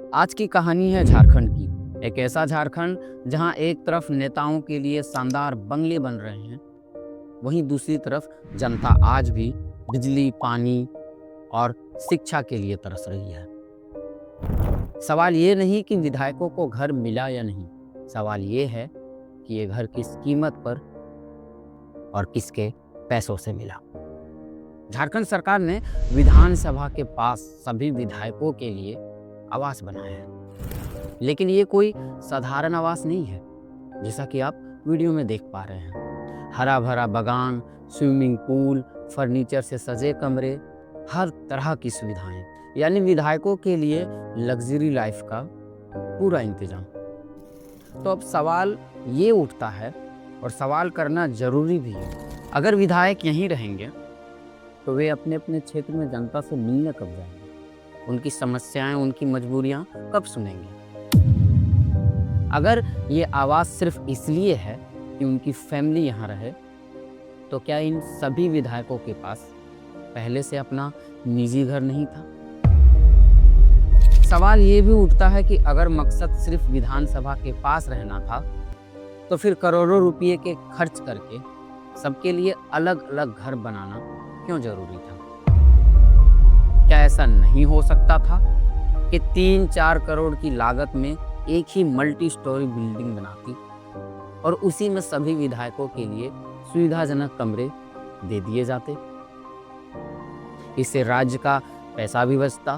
आज की कहानी है झारखंड की। एक ऐसा झारखंड जहां एक तरफ नेताओं के लिए शानदार बंगले बन रहे हैं, वहीं दूसरी तरफ जनता आज भी बिजली, पानी और शिक्षा के लिए तरस रही है। सवाल ये नहीं कि विधायकों को घर मिला या नहीं, सवाल ये है कि ये घर किस कीमत पर और किसके पैसों से मिला। झारखंड सरकार ने विधानसभा के पास सभी विधायकों के लिए आवास बनाया है, लेकिन ये कोई साधारण आवास नहीं है। जैसा कि आप वीडियो में देख पा रहे हैं, हरा भरा बगान, स्विमिंग पूल, फर्नीचर से सजे कमरे, हर तरह की सुविधाएं, यानी विधायकों के लिए लग्जरी लाइफ का पूरा इंतजाम। तो अब सवाल ये उठता है, और सवाल करना जरूरी भी है, अगर विधायक यहीं रहेंगे तो वे अपने अपने क्षेत्र में जनता से मिलने कब जाएंगे? उनकी समस्याएं, उनकी मजबूरियां कब सुनेंगे? अगर ये आवाज़ सिर्फ इसलिए है कि उनकी फैमिली यहाँ रहे, तो क्या इन सभी विधायकों के पास पहले से अपना निजी घर नहीं था? सवाल ये भी उठता है कि अगर मकसद सिर्फ विधानसभा के पास रहना था, तो फिर करोड़ों रुपये के खर्च करके सबके लिए अलग अलग घर बनाना क्यों जरूरी था? क्या ऐसा नहीं हो सकता था कि 3-4 करोड़ की लागत में एक ही मल्टी स्टोरी बिल्डिंग बनाती और उसी में सभी विधायकों के लिए सुविधाजनक कमरे दे दिए जाते? इससे राज्य का पैसा भी बचता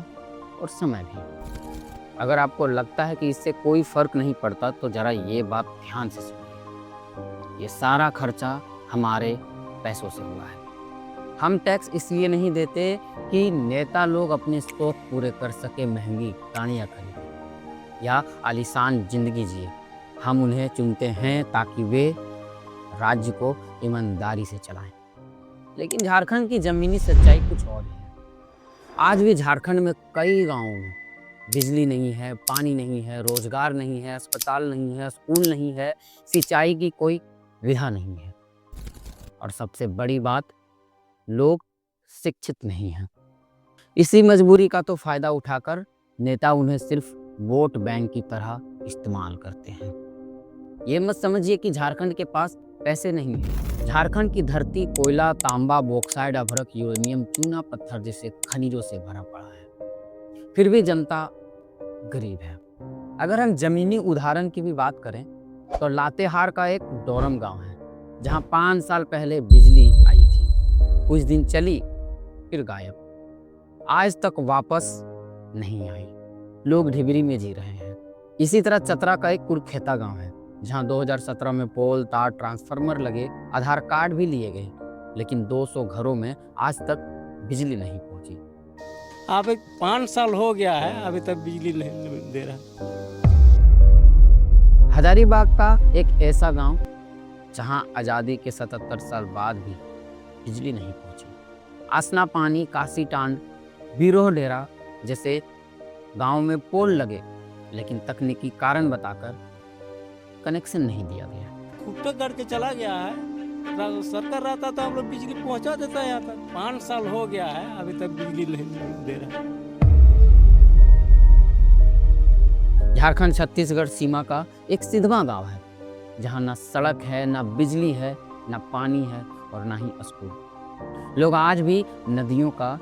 और समय भी। अगर आपको लगता है कि इससे कोई फर्क नहीं पड़ता, तो जरा ये बात ध्यान से सुनिए। ये सारा खर्चा हमारे पैसों से हुआ है। हम टैक्स इसलिए नहीं देते कि नेता लोग अपने शौक पूरे कर सके, महंगी गाड़ियाँ खरीदें या आलीशान जिंदगी जिए। हम उन्हें चुनते हैं ताकि वे राज्य को ईमानदारी से चलाएं। लेकिन झारखंड की जमीनी सच्चाई कुछ और है। आज भी झारखंड में कई गांवों में बिजली नहीं है, पानी नहीं है, रोजगार नहीं है, अस्पताल नहीं है, स्कूल नहीं है, सिंचाई की कोई विधा नहीं है, और सबसे बड़ी बात, लोग शिक्षित नहीं हैं। इसी मजबूरी का तो फायदा उठाकर नेता उन्हें सिर्फ वोट बैंक की तरह इस्तेमाल करते हैं। ये मत समझिए कि झारखंड के पास पैसे नहीं है। झारखंड की धरती कोयला, तांबा, बॉक्साइड, अभ्रक, यूरेनियम, चूना पत्थर जैसे खनिजों से भरा पड़ा है। फिर भी जनता गरीब है। अगर हम जमीनी उदाहरण की भी बात करें, तो लातेहार का एक डोरम गांव है, जहां 5 साल पहले बिजली आई थी। कुछ दिन चली, फिर गायब। आज तक वापस नहीं आई। लोग ढिबरी में जी रहे हैं। इसी तरह चतरा का एक कुरखेता गांव है, जहां 2017 में पोल, तार, ट्रांसफार्मर लगे, आधार कार्ड भी लिए गए, लेकिन 200 घरों में आज तक बिजली नहीं पहुंची। अब 5 साल हो गया है, अभी तक बिजली नहीं दे रहा। हजारीबाग का एक ऐसा गांव जहां आज़ादी के 77 साल बाद भी बिजली नहीं पहुंची। आसना पानी, काशी टांड, बिरोह डेरा जैसे गांव में पोल लगे, लेकिन तकनीकी कारण बताकर कनेक्शन नहीं दिया गया। खूब तक करके चला गया है। सरकार रहता तो हम लोग बिजली पहुंचा देता है यहाँ तक। 5 साल हो गया है, अभी तक बिजली नहीं दे रहा। झारखंड छत्तीसगढ़ सीमा का एक सिधवा गांव है, जहां ना सड़क है, ना बिजली है, ना पानी है और ना ही स्कूल। लोग आज भी नदियों का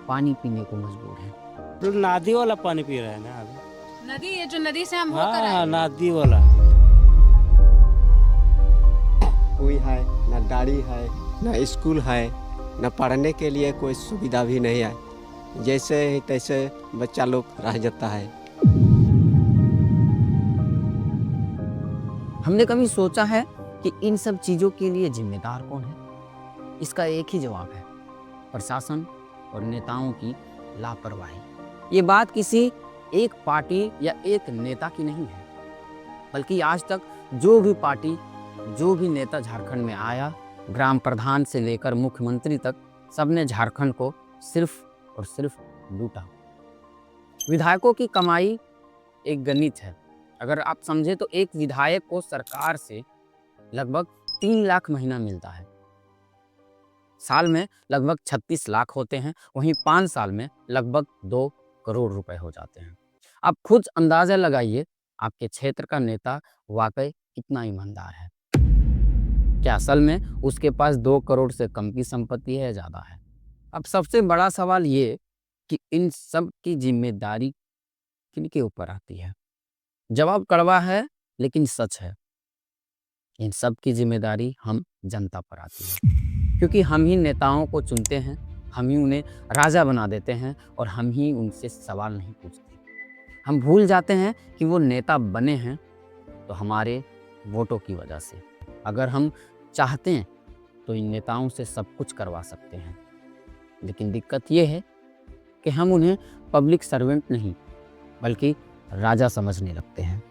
पानी पीने को मजबूर हैं। तो नदी वाला पानी पी रहे हैं ना अभी। नदी, ये जो नदी से हम होकर हाँ, आए। नदी वाला। कोई है ना, गाड़ी है ना, स्कूल है ना, पढ़ने के लिए कोई सुविधा भी नहीं है। जैसे ही तैसे बच्चा लोग रह जाता है। हमने कभी सोचा है कि इन सब चीजों के लिए जिम्मेदार कौन है? इसका एक ही जवाब है, प्रशासन और नेताओं की लापरवाही। ये बात किसी एक पार्टी या एक नेता की नहीं है, बल्कि आज तक जो भी पार्टी, जो भी नेता झारखंड में आया, ग्राम प्रधान से लेकर मुख्यमंत्री तक, सबने झारखंड को सिर्फ और सिर्फ लूटा। विधायकों की कमाई एक गणित है। अगर आप समझे तो एक विधायक को सरकार से लगभग 3 लाख महीना मिलता है। साल में लगभग 36 लाख होते हैं, वहीं 5 साल में लगभग 2 करोड़ रुपए हो जाते हैं। आप खुद अंदाजा लगाइए आपके क्षेत्र का नेता वाकई कितना ईमानदार है। क्या असल में उसके पास 2 करोड़ से कम की संपत्ति है या ज़्यादा है? अब सबसे बड़ा सवाल ये कि इन सब की जिम्मेदारी किनके ऊपर आती है? जवाब कड़वा है लेकिन सच है। इन सब की जिम्मेदारी हम जनता पर आती है, क्योंकि हम ही नेताओं को चुनते हैं, हम ही उन्हें राजा बना देते हैं और हम ही उनसे सवाल नहीं पूछते। हम भूल जाते हैं कि वो नेता बने हैं तो हमारे वोटों की वजह से। अगर हम चाहते हैं तो इन नेताओं से सब कुछ करवा सकते हैं, लेकिन दिक्कत ये है कि हम उन्हें पब्लिक सर्वेंट नहीं बल्कि राजा समझने लगते हैं।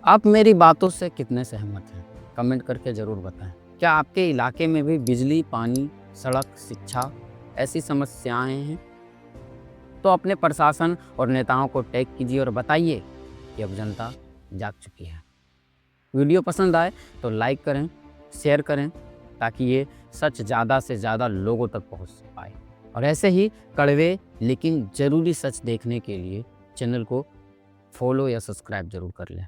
आप मेरी बातों से कितने सहमत हैं? कमेंट करके ज़रूर बताएं। क्या आपके इलाके में भी बिजली, पानी, सड़क, शिक्षा ऐसी समस्याएं हैं? तो अपने प्रशासन और नेताओं को टैग कीजिए और बताइए कि अब जनता जाग चुकी है। वीडियो पसंद आए तो लाइक करें, शेयर करें, ताकि ये सच ज़्यादा से ज़्यादा लोगों तक पहुंच पाए। और ऐसे ही कड़वे लेकिन ज़रूरी सच देखने के लिए चैनल को फॉलो या सब्सक्राइब ज़रूर कर लें।